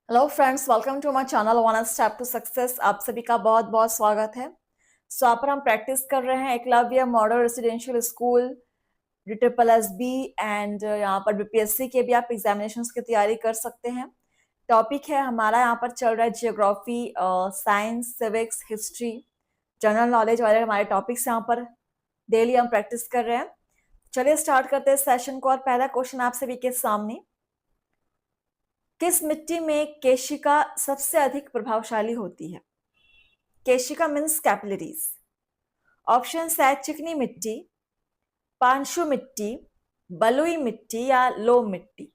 Hello friends, welcome to my channel one step to success. आप सभी का बहुत बहुत स्वागत है। यहाँ पर हम प्रैक्टिस कर रहे हैं Eklavya model residential school DSSB and यहाँ पर बीपीएससी के भी आप एग्जामिनेशंस की तैयारी कर सकते हैं। टॉपिक है हमारा यहाँ पर चल रहा है geography, science, civics, history, general knowledge वाले हमारे टॉपिक्स यहाँ पर डेली हम प्रैक्टिस कर रहे हैं। चलिए स्टार्ट करते हैं सेशन को। और पहला क्वेश्चन आप सभी के सामने, किस मिट्टी में केशिका सबसे अधिक प्रभावशाली होती है? केशिका मीन्स कैपिलरीज। ऑप्शन है चिकनी मिट्टी, पांशु मिट्टी, बलुई मिट्टी या लोम मिट्टी।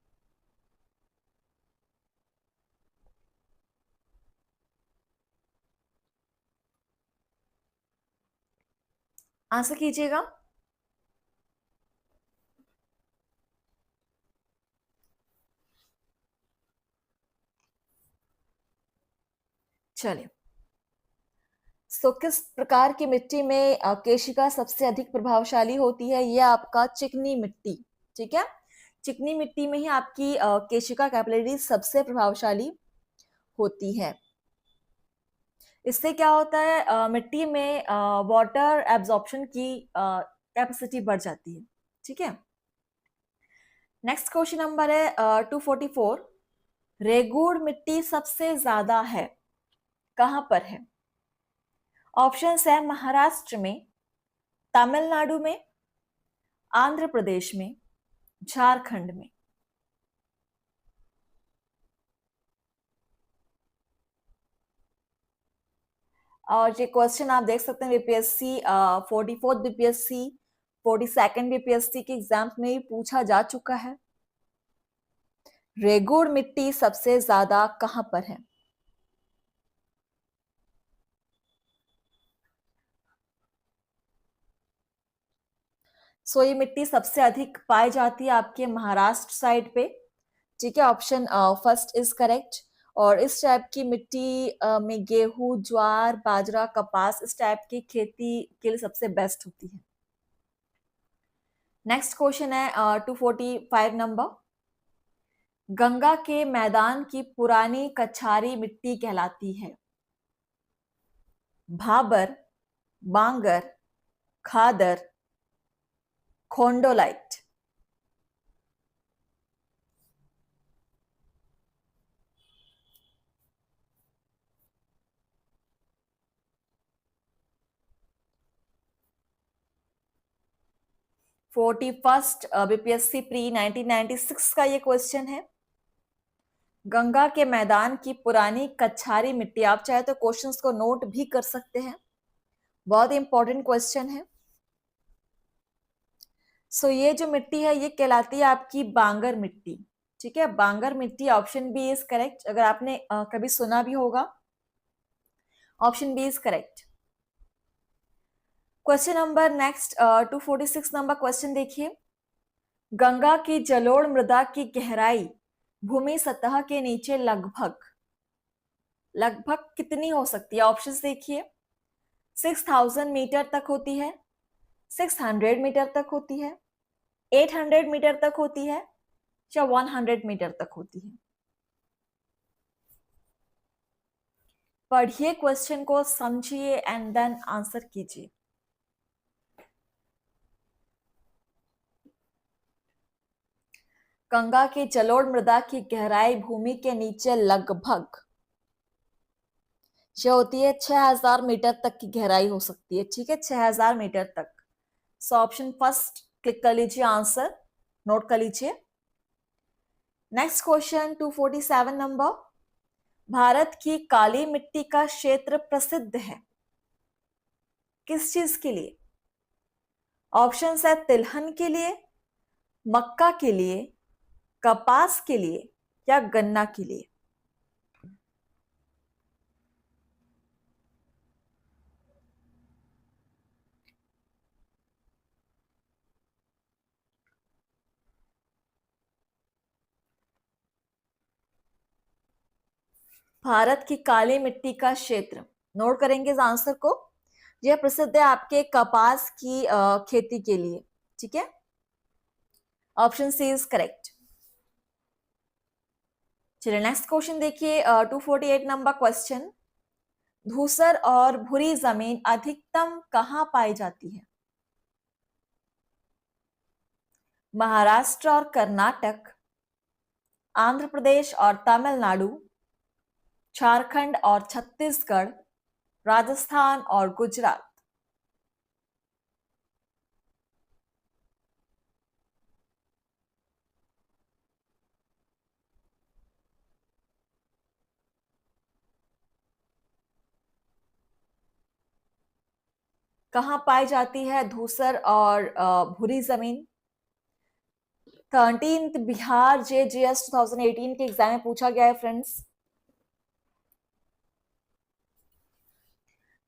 आंसर कीजिएगा। चलिए, तो किस प्रकार की मिट्टी में केशिका सबसे अधिक प्रभावशाली होती है? यह आपका चिकनी मिट्टी। ठीक है, चिकनी मिट्टी में ही आपकी केशिका कैपिलरी सबसे प्रभावशाली होती है। इससे क्या होता है, मिट्टी में वाटर एब्जॉर्प्शन की कैपेसिटी बढ़ जाती है। ठीक है, नेक्स्ट क्वेश्चन नंबर है 244। रेगुड़ मिट्टी सबसे ज्यादा है कहां पर है? ऑप्शन है महाराष्ट्र में, तमिलनाडु में, आंध्र प्रदेश में, झारखंड में। और ये क्वेश्चन आप देख सकते हैं BPSC 44th BPSC, 42nd BPSC के एग्जाम्स में ही पूछा जा चुका है। रेगुड़ मिट्टी सबसे ज्यादा कहां पर है? ये मिट्टी सबसे अधिक पाई जाती है आपके महाराष्ट्र साइड पे। ठीक है, ऑप्शन फर्स्ट इज करेक्ट। और इस टाइप की मिट्टी में गेहूं, ज्वार, बाजरा, कपास इस टाइप की खेती के लिए सबसे बेस्ट होती है। नेक्स्ट क्वेश्चन है 245 नंबर। गंगा के मैदान की पुरानी कछारी मिट्टी कहलाती है? भाबर, बांगर, खादर, खोंडोलाइट। 41st बीपीएससी प्री 1996 का ये क्वेश्चन है। गंगा के मैदान की पुरानी कछारी मिट्टी, आप चाहे तो क्वेश्चंस को नोट भी कर सकते हैं, बहुत इंपॉर्टेंट क्वेश्चन है। ये जो मिट्टी है ये कहलाती है आपकी बांगर मिट्टी। ठीक है, बांगर मिट्टी, ऑप्शन बी इज करेक्ट। अगर आपने कभी सुना भी होगा, option B is correct. Question number next 246 number question देखिए। गंगा की जलोढ़ मृदा की गहराई भूमि सतह के नीचे लगभग लगभग कितनी हो सकती है? ऑप्शंस देखिए। 6000 मीटर तक होती है, 600 मीटर तक होती है, 800 मीटर तक होती है या 100 मीटर तक होती है? पढ़िए क्वेश्चन को, समझिए एंड देन आंसर कीजिए। गंगा की जलोढ़ मृदा की गहराई भूमि के नीचे लगभग जो होती है 6000 मीटर तक की गहराई हो सकती है। ठीक है, 6000 मीटर तक। ऑप्शन फर्स्ट क्लिक कर लीजिए, आंसर नोट कर लीजिए। Next question 247 number. भारत की काली मिट्टी का क्षेत्र प्रसिद्ध है किस चीज के लिए? ऑप्शन है तिलहन के लिए, मक्का के लिए, कपास के लिए या गन्ना के लिए? भारत की काली मिट्टी का क्षेत्र, नोट करेंगे इस आंसर को। यह प्रसिद्ध है आपके कपास की खेती के लिए। ठीक है, ऑप्शन सी इज करेक्ट। चलिए नेक्स्ट क्वेश्चन देखिए, 248 नंबर क्वेश्चन। धूसर और भूरी जमीन अधिकतम कहाँ पाई जाती है? महाराष्ट्र और कर्नाटक, आंध्र प्रदेश और तमिलनाडु, झारखंड और छत्तीसगढ़, राजस्थान और गुजरात। कहाँ पाई जाती है धूसर और भूरी जमीन? 13th बिहार JGS 2018 के एग्जाम में पूछा गया है फ्रेंड्स।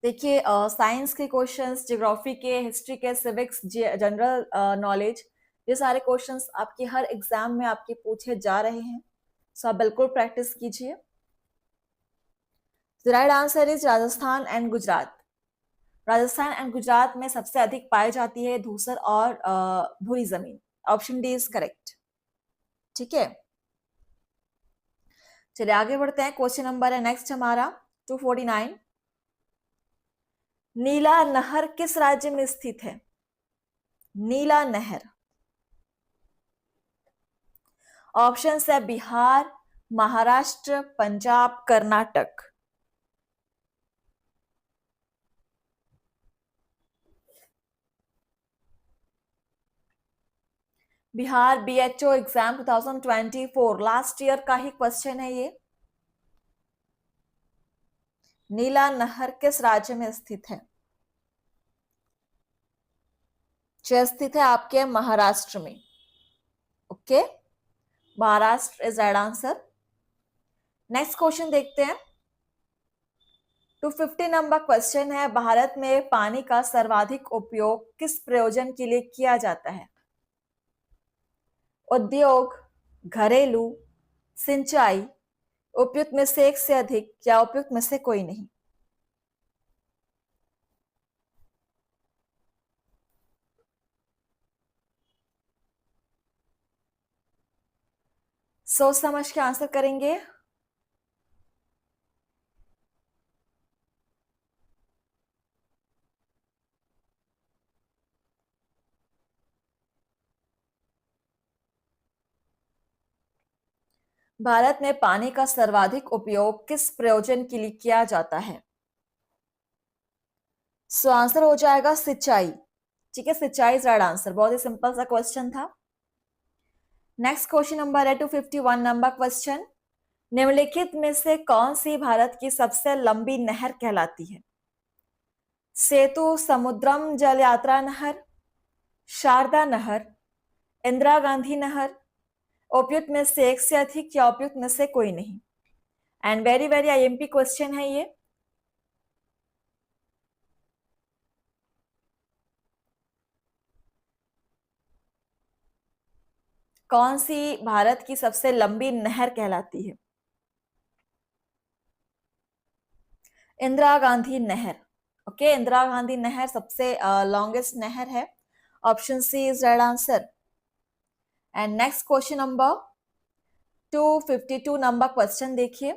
देखिए साइंस के क्वेश्चंस, ज्योग्राफी के, हिस्ट्री के, सिविक्स, जनरल नॉलेज, ये सारे क्वेश्चंस आपके हर एग्जाम में आपके पूछे जा रहे हैं, सो आप बिल्कुल प्रैक्टिस कीजिए। The right answer is Rajasthan and Gujarat. Rajasthan and Gujarat में सबसे अधिक पाई जाती है धूसर और भूरी जमीन। Option D is correct. ठीक है, चलिए आगे बढ़ते हैं। क्वेश्चन नंबर है नेक्स्ट हमारा 249। नीला नहर किस राज्य में स्थित है? नीला नहर। ऑप्शन है Bihar, Maharashtra, Punjab, Karnataka. Bihar BHO exam 2024 last year का ही क्वेश्चन है ये। नीला नहर किस राज्य में स्थित है? जो स्थित है आपके महाराष्ट्र में। Okay, Maharashtra is right answer. Next question देखते हैं। 250 नंबर क्वेश्चन है। भारत में पानी का सर्वाधिक उपयोग किस प्रयोजन के लिए किया जाता है? उद्योग, घरेलू, सिंचाई, उपयुक्त में से एक से अधिक या उपयुक्त में से कोई नहीं। सोच समझ के आंसर करेंगे। भारत में पानी का सर्वाधिक उपयोग किस प्रयोजन के लिए किया जाता है? सो आंसर हो जाएगा सिंचाई। ठीक है, सिंचाई इज राइट आंसर। बहुत ही सिंपल सा क्वेश्चन था। नेक्स्ट क्वेश्चन नंबर है 251 नंबर क्वेश्चन। निम्नलिखित में से कौन सी भारत की सबसे लंबी नहर कहलाती है? सेतु समुद्रम जल यात्रा नहर, शारदा नहर, इंदिरा गांधी नहर, उपयुक्त में से एक से अधिक या उपयुक्त में से कोई नहीं। And very very IMP question है ये। कौन सी भारत की सबसे लंबी नहर कहलाती है? इंदिरा गांधी नहर। ओके, इंदिरा गांधी नहर सबसे लॉन्गेस्ट नहर है। Option C is right answer. And next question number 252 number question देखिए।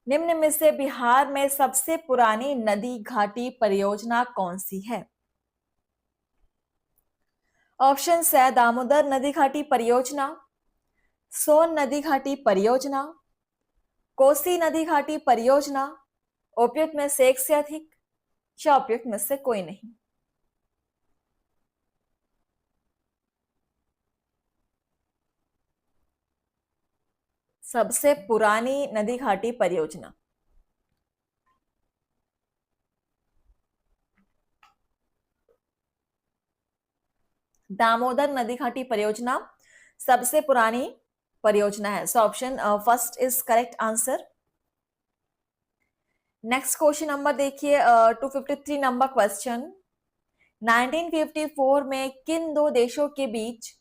निम्न में से बिहार में सबसे पुरानी नदी घाटी परियोजना कौन सी है? ऑप्शन है दामोदर नदी घाटी परियोजना, सोन नदी घाटी परियोजना, कोसी नदी घाटी परियोजना, उपयुक्त में से एक से अधिक या उपयुक्त में से कोई नहीं। सबसे पुरानी नदी घाटी परियोजना। दामोदर नदी घाटी परियोजना सबसे पुरानी परियोजना है। So option first is correct answer. Next question number देखिए 253 नंबर क्वेश्चन। 1954 में किन दो देशों के बीच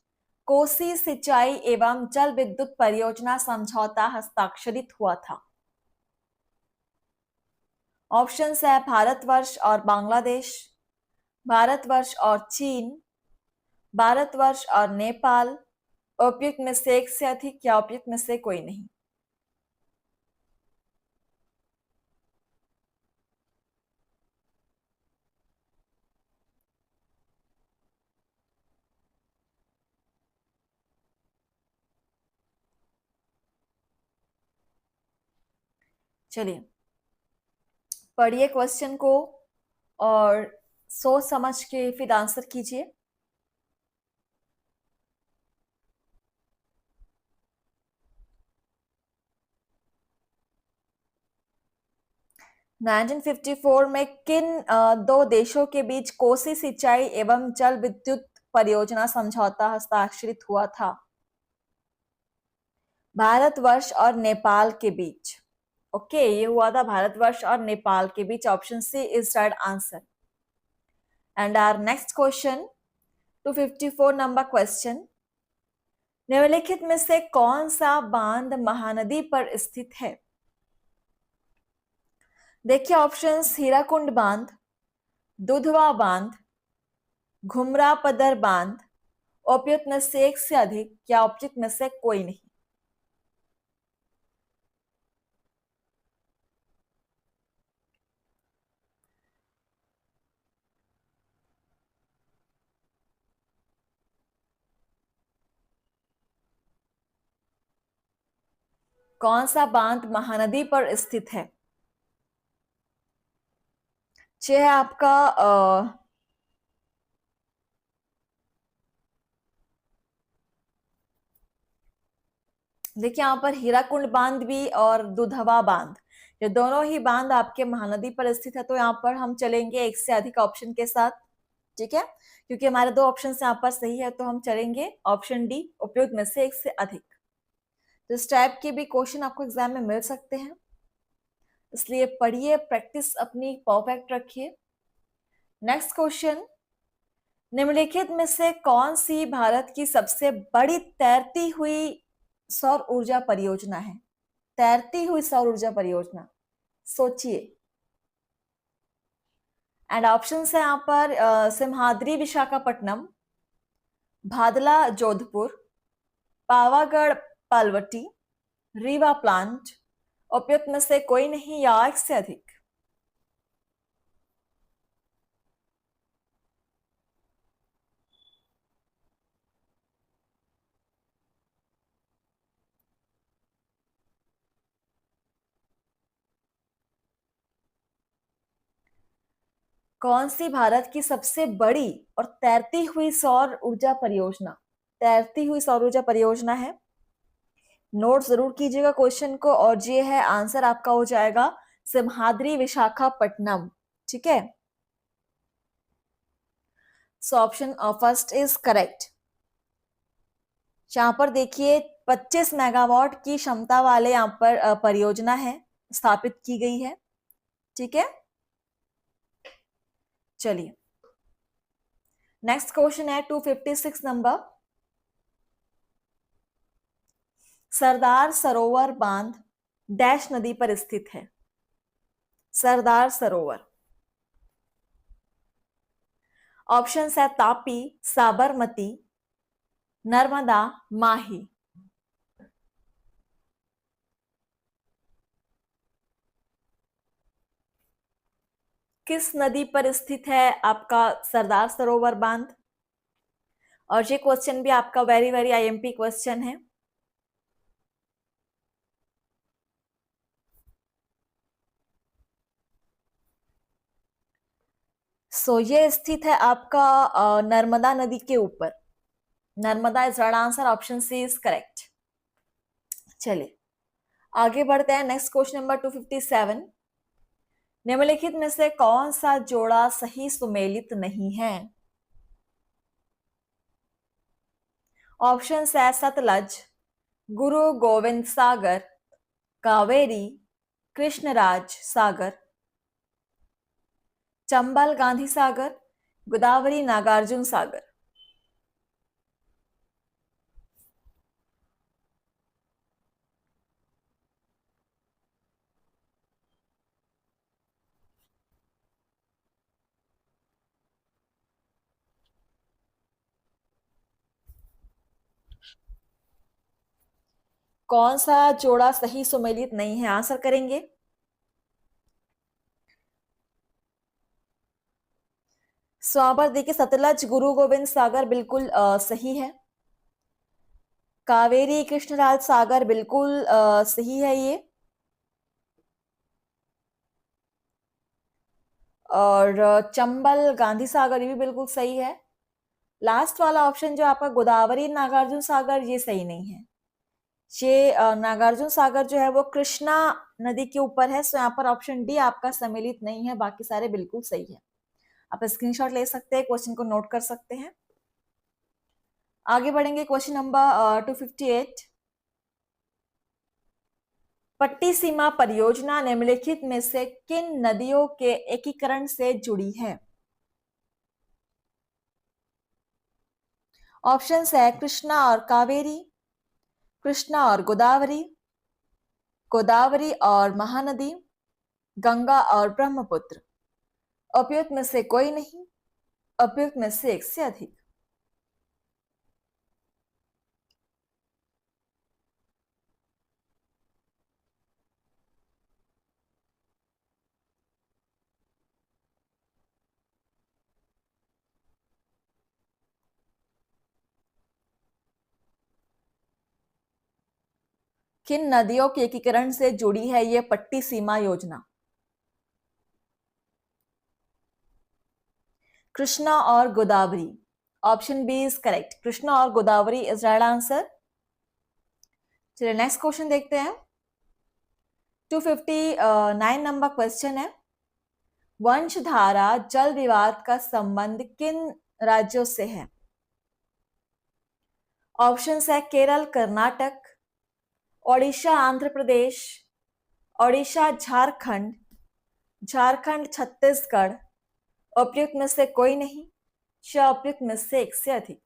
कोसी सिंचाई एवं जल विद्युत परियोजना समझौता हस्ताक्षरित हुआ था? ऑप्शंस है भारतवर्ष और बांग्लादेश, भारतवर्ष और चीन, भारतवर्ष और नेपाल, उपयुक्त में से एक से अधिक या उपयुक्त में से कोई नहीं। चलिए पढ़िए क्वेश्चन को और सोच समझ के फिर आंसर कीजिए। नाइनटीन 1954 में किन दो देशों के बीच कोसी सिंचाई एवं जल विद्युत परियोजना समझौता हस्ताक्षरित हुआ था? भारतवर्ष और नेपाल के बीच। ओके, ये हुआ था भारतवर्ष और नेपाल के बीच। Option C is right answer. And our next question 254 number question, निम्नलिखित में से कौन सा बांध महानदी पर स्थित है? देखिए ऑप्शंस, हीराकुंड बांध, दुधवा बांध, घुमरा पदर बांध, उपयुक्त में से एक से अधिक या उपयुक्त में से कोई नहीं। कौन सा बांध महानदी पर स्थित है? है आपका देखिए यहाँ पर हीराकुंड बांध भी और दुधवा बांध, ये दोनों ही बांध आपके महानदी पर स्थित है। तो यहाँ पर हम चलेंगे एक से अधिक ऑप्शन के साथ, ठीक है, क्योंकि हमारे दो ऑप्शन यहाँ पर सही है, तो हम चलेंगे ऑप्शन डी, उपयुक्त में से एक से अधिक। तो इस टाइप के भी क्वेश्चन आपको एग्जाम में मिल सकते हैं, इसलिए पढ़िए, प्रैक्टिस अपनी परफेक्ट रखिए। नेक्स्ट क्वेश्चन, निम्नलिखित में से कौन सी भारत की सबसे बड़ी तैरती हुई सौर ऊर्जा परियोजना है? तैरती हुई सौर ऊर्जा परियोजना, सोचिए। एंड ऑप्शन है यहाँ पर सिमहाद्री विशाखापट्टनम, भादला जोधपुर, पावागढ़ पालवटी, रीवा प्लांट, उपयुक्त में से कोई नहीं या एक से अधिक। कौन सी भारत की सबसे बड़ी और तैरती हुई सौर ऊर्जा परियोजना? तैरती हुई सौर ऊर्जा परियोजना है, नोट जरूर कीजिएगा क्वेश्चन को, और ये है आंसर आपका हो जाएगा सिमहाद्री विशाखापट्टनम, ठीक है। So option first is correct. यहाँ पर देखिए 25 मेगावाट की क्षमता वाले यहाँ पर परियोजना है, स्थापित की गई है, ठीक है। चलिए नेक्स्ट क्वेश्चन है 256 नंबर, सरदार सरोवर बांध डैश नदी पर स्थित है? सरदार सरोवर, ऑप्शन है तापी, साबरमती, नर्मदा, माही। किस नदी पर स्थित है आपका सरदार सरोवर बांध? और ये क्वेश्चन भी आपका वेरी वेरी आईएमपी क्वेश्चन है। सो ये स्थित है आपका नर्मदा नदी के ऊपर। Narmada is right answer, option C is correct. चलिए आगे बढ़ते हैं, नेक्स्ट क्वेश्चन नंबर 257, निम्नलिखित में से कौन सा जोड़ा सही सुमेलित नहीं है? ऑप्शन है सतलज, गुरु गोविंद सागर, कावेरी, कृष्णराज सागर, चंबल गांधी सागर, गोदावरी नागार्जुन सागर। कौन सा जोड़ा सही सुमेलित नहीं है, आंसर करेंगे। स्वाबर देखिए सतलज गुरु गोविंद सागर बिल्कुल सही है, कावेरी कृष्णराज सागर बिल्कुल सही है ये, और चंबल गांधी सागर, ये भी बिल्कुल सही है। लास्ट वाला ऑप्शन जो आपका गोदावरी नागार्जुन सागर, ये सही नहीं है। ये नागार्जुन सागर जो है वो कृष्णा नदी के ऊपर है, सो यहाँ पर ऑप्शन डी आपका सम्मिलित नहीं है, बाकी सारे बिल्कुल सही है। आप स्क्रीनशॉट ले सकते हैं, क्वेश्चन को नोट कर सकते हैं। आगे बढ़ेंगे, क्वेश्चन नंबर 258। पट्टी सीमा परियोजना निम्नलिखित में से किन नदियों के एकीकरण से जुड़ी है? ऑप्शंस है कृष्णा और कावेरी, कृष्णा और गोदावरी, गोदावरी और महानदी, गंगा और ब्रह्मपुत्र। उपयुक्त में से कोई नहीं, उपयुक्त में से एक से अधिक। किन नदियों के एकीकरण से जुड़ी है यह पट्टी सीमा योजना? कृष्णा और Godavari. Option B is correct, Krishna और गोदावरी इज राइट आंसर। चलिए नेक्स्ट क्वेश्चन देखते हैं। 259 नंबर क्वेश्चन है, वंशधारा जल विवाद का संबंध किन राज्यों से है? ऑप्शंस है केरल कर्नाटक, ओडिशा आंध्र प्रदेश, ओडिशा झारखंड, झारखंड छत्तीसगढ़। उपयुक्त में से कोई नहीं, उपयुक्त में से एक से अधिक।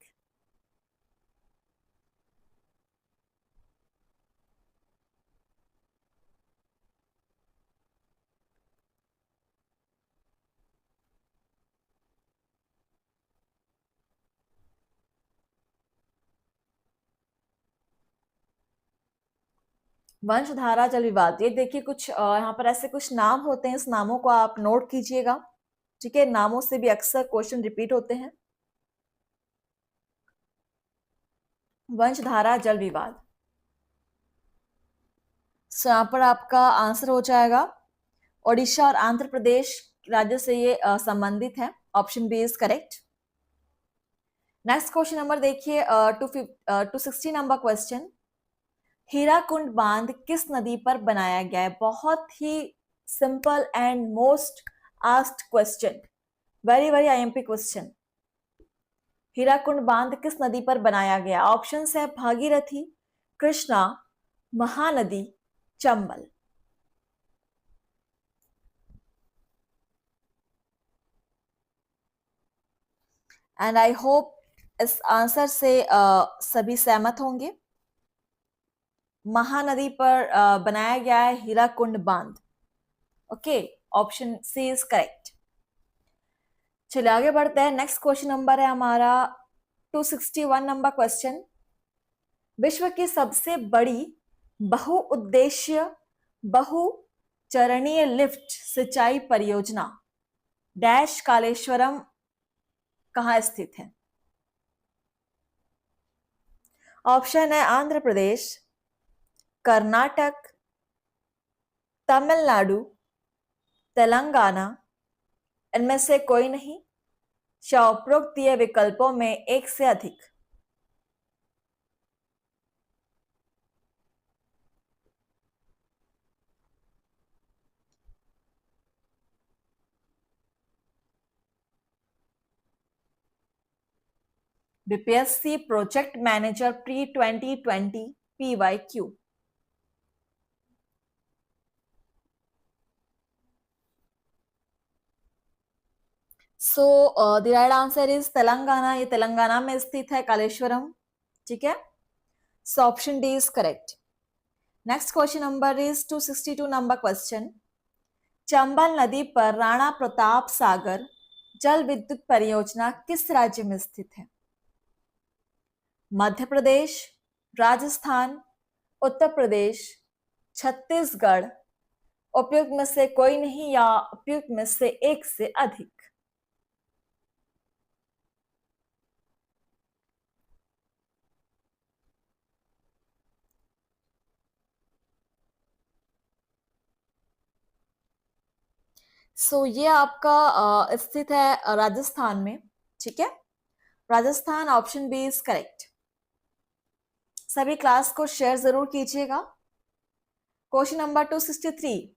वंशधारा जल विवाद, ये देखिए कुछ यहाँ पर ऐसे कुछ नाम होते हैं, इस नामों को आप नोट कीजिएगा, ठीक है। नामों से भी अक्सर क्वेश्चन रिपीट होते हैं। वंशधारा जल विवाद, सो यहाँ पर आपका आंसर हो जाएगा ओडिशा और आंध्र प्रदेश राज्य से ये संबंधित है। Option B is correct. Next question number देखिए 260 नंबर क्वेश्चन, हीराकुंड बांध किस नदी पर बनाया गया है? बहुत ही simple and most asked question, very very IMP question. Hirakud बांध किस नदी पर बनाया गया? ऑप्शंस है Bhagirathi, Krishna, Mahanadi, Chambal. And I hope इस आंसर से सभी सहमत होंगे। महानदी पर बनाया गया है हीराकुंड बांध। Okay, option C is correct. चलिए आगे बढ़ते हैं। नेक्स्ट क्वेश्चन नंबर है हमारा 261 नंबर क्वेश्चन, विश्व की सबसे बड़ी बहुउद्देश्य बहुचरणीय लिफ्ट सिंचाई परियोजना डैश कालेश्वरम कहाँ स्थित है? ऑप्शन है आंध्र प्रदेश, कर्नाटक, तमिलनाडु, तेलंगाना। इनमें से कोई नहीं, उपरोक्त दिए विकल्पों में एक से अधिक। BPSC project manager pre 2020 PYQ। So the right answer is Telangana, ये तेलंगाना में स्थित है कालेश्वरम, ठीक है। So option D is correct. Next question number is 262 number question, Chambal नदी पर राणा प्रताप सागर जल विद्युत परियोजना किस राज्य में स्थित है? मध्य प्रदेश, राजस्थान, उत्तर प्रदेश, छत्तीसगढ़। उपयुक्त में से कोई नहीं या उपयुक्त में से एक से अधिक। ये आपका स्थित है राजस्थान में, ठीक है। Rajasthan, option B is correct. सभी क्लास को शेयर जरूर कीजिएगा। क्वेश्चन नंबर 263,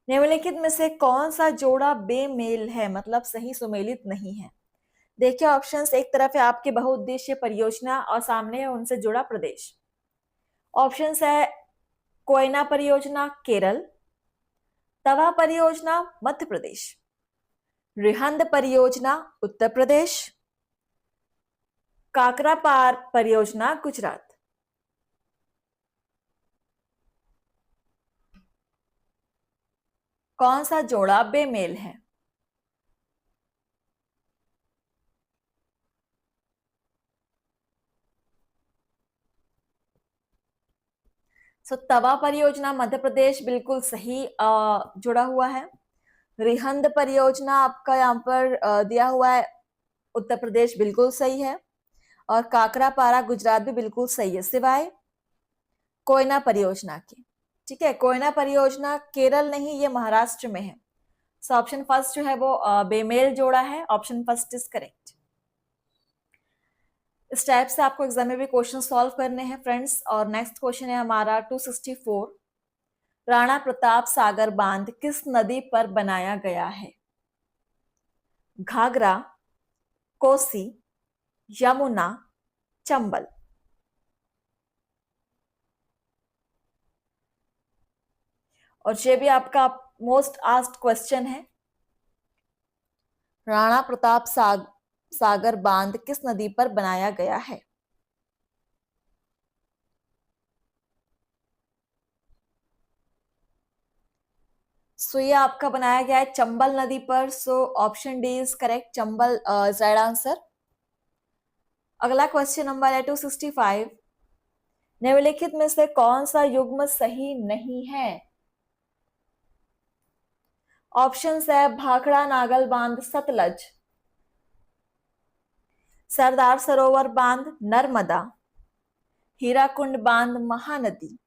निम्नलिखित में से कौन सा जोड़ा बेमेल है, मतलब सही सुमेलित नहीं है। देखिए ऑप्शंस, एक तरफ है आपके बहुउद्देशीय परियोजना और सामने है उनसे जुड़ा प्रदेश। ऑप्शंस है कोयना परियोजना केरल, तवा परियोजना मध्य प्रदेश, रिहंद परियोजना उत्तर प्रदेश, काकरापार परियोजना गुजरात। कौन सा जोड़ा बेमेल है? तवा परियोजना मध्य प्रदेश बिल्कुल सही जुड़ा हुआ है। रिहंद परियोजना आपका यहाँ पर दिया हुआ है उत्तर प्रदेश, बिल्कुल सही है। और काकरापारा गुजरात भी बिल्कुल सही है, सिवाय कोयना परियोजना के। ठीक है, कोयना परियोजना केरल नहीं, ये महाराष्ट्र में है। ऑप्शन फर्स्ट जो है वो बेमेल जोड़ा है। Option first is correct. इस टाइप से आपको एग्जाम में भी क्वेश्चन सॉल्व करने हैं फ्रेंड्स। और नेक्स्ट क्वेश्चन है हमारा 264, राणा प्रताप सागर बांध किस नदी पर बनाया गया है? घाघरा, कोसी, यमुना, चंबल। और ये भी आपका मोस्ट आस्क्ड क्वेश्चन है, राणा प्रताप सागर बांध किस नदी पर बनाया गया है? ये आपका बनाया गया है चंबल नदी पर। Option D is correct, Chambal is right answer. अगला क्वेश्चन नंबर है 265, निम्नलिखित में से कौन सा युग्म सही नहीं है? ऑप्शंस है भाखड़ा नागल बांध सतलज, सरदार सरोवर बांध नर्मदा, हीराकुंड बांध महानदी,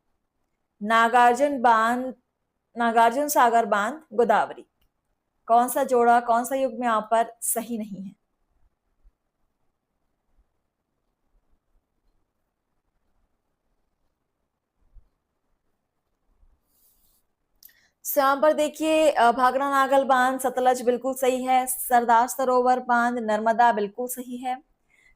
नागार्जुन सागर बांध गोदावरी। कौन सा जोड़ा, कौन सा युग्म यहाँ पर सही नहीं है? यहाँ पर देखिए भाखड़ा नागल बांध सतलज बिल्कुल सही है, सरदार सरोवर बांध नर्मदा बिल्कुल सही है,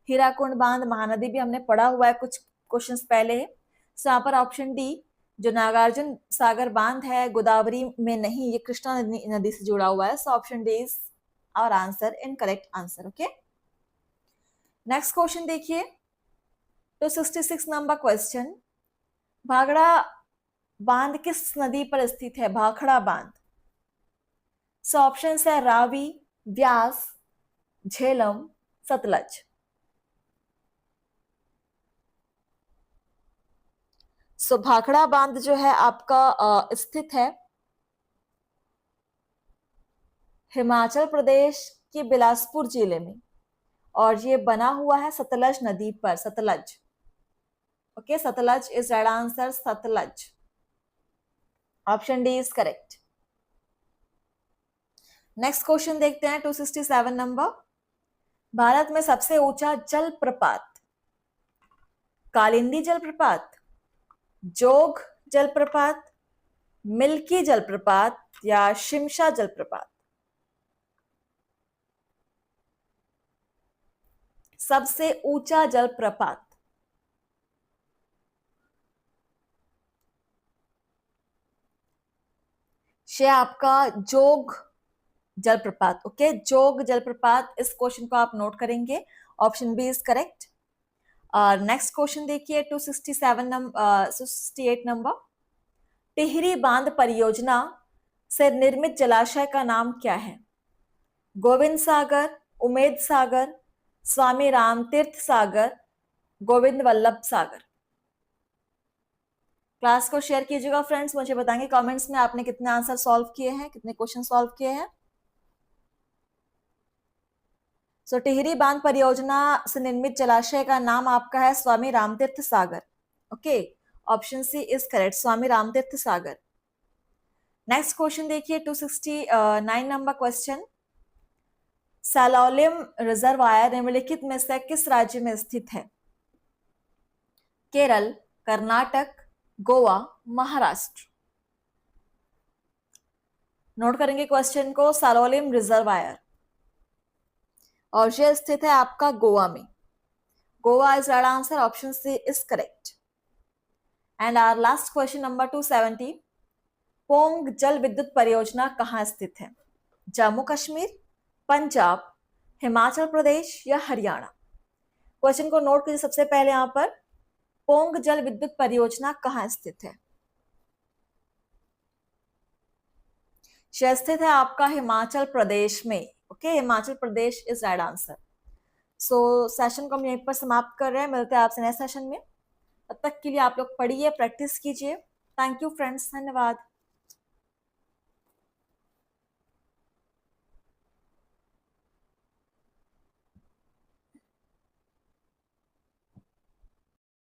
हीराकुंड बांध महानदी भी हमने पढ़ा हुआ है कुछ क्वेश्चंस पहले। यहाँ पर ऑप्शन डी जो नागार्जुन सागर बांध है गोदावरी में नहीं, ये कृष्णा नदी से जुड़ा हुआ है। Option D is our answer, incorrect answer. Okay, next question देखिए 266 नंबर क्वेश्चन, भाखड़ा बांध किस नदी पर स्थित है? भाखड़ा बांध। ऑप्शन है रावी, व्यास, झेलम, सतलज। भाखड़ा बांध जो है आपका स्थित है हिमाचल प्रदेश के बिलासपुर जिले में, और ये बना हुआ है सतलज नदी पर, Sutlej. Okay, Sutlej is right answer, Sutlej. Option D is correct. Next question देखते हैं 267 नंबर, भारत में सबसे ऊंचा जलप्रपात कालिंदी जलप्रपात, जोग जलप्रपात, मिल्की जलप्रपात या शिमशा जलप्रपात? सबसे ऊंचा जलप्रपात। ये आपका जोग जलप्रपात। ओके, जोग जलप्रपात, इस क्वेश्चन को आप नोट करेंगे। Option B is correct. और नेक्स्ट क्वेश्चन देखिए 268 नंबर, टिहरी बांध परियोजना से निर्मित जलाशय का नाम क्या है? गोविंद सागर, उमेद सागर, स्वामी राम तीर्थ सागर, गोविंद वल्लभ सागर। क्लास को शेयर कीजिएगा फ्रेंड्स, मुझे बताएंगे कमेंट्स में आपने कितने आंसर सॉल्व किए हैं, कितने क्वेश्चन सॉल्व किए हैं। टिहरी बांध परियोजना से निर्मित जलाशय का नाम आपका है Swami Ramtirth Sagar. Okay, option C is correct, Swami Ramtirth Sagar. Next question देखिए 269 नंबर क्वेश्चन। सैलोलिम रिजर्वायर निम्नलिखित में से किस राज्य में स्थित है? केरल, कर्नाटक, गोवा, महाराष्ट्र। नोट करेंगे क्वेश्चन को। सैलोलिम रिजर्वायर और ये स्थित है आपका गोवा में। Goa is right answer, option C is correct. And our last question number 270। Pong जल विद्युत परियोजना कहाँ स्थित है? जम्मू कश्मीर, पंजाब, हिमाचल प्रदेश या हरियाणा। क्वेश्चन को नोट कीजिए। सबसे पहले यहां पर पोंग जल विद्युत परियोजना कहाँ स्थित है? यह स्थित है आपका हिमाचल प्रदेश में। Okay, Himachal Pradesh is right answer. So session को हम यहीं पर समाप्त कर रहे हैं। मिलते हैं आपसे नेक्स्ट सेशन में। तब तक के लिए आप लोग पढ़िए, प्रैक्टिस कीजिए। थैंक यू फ्रेंड्स, धन्यवाद।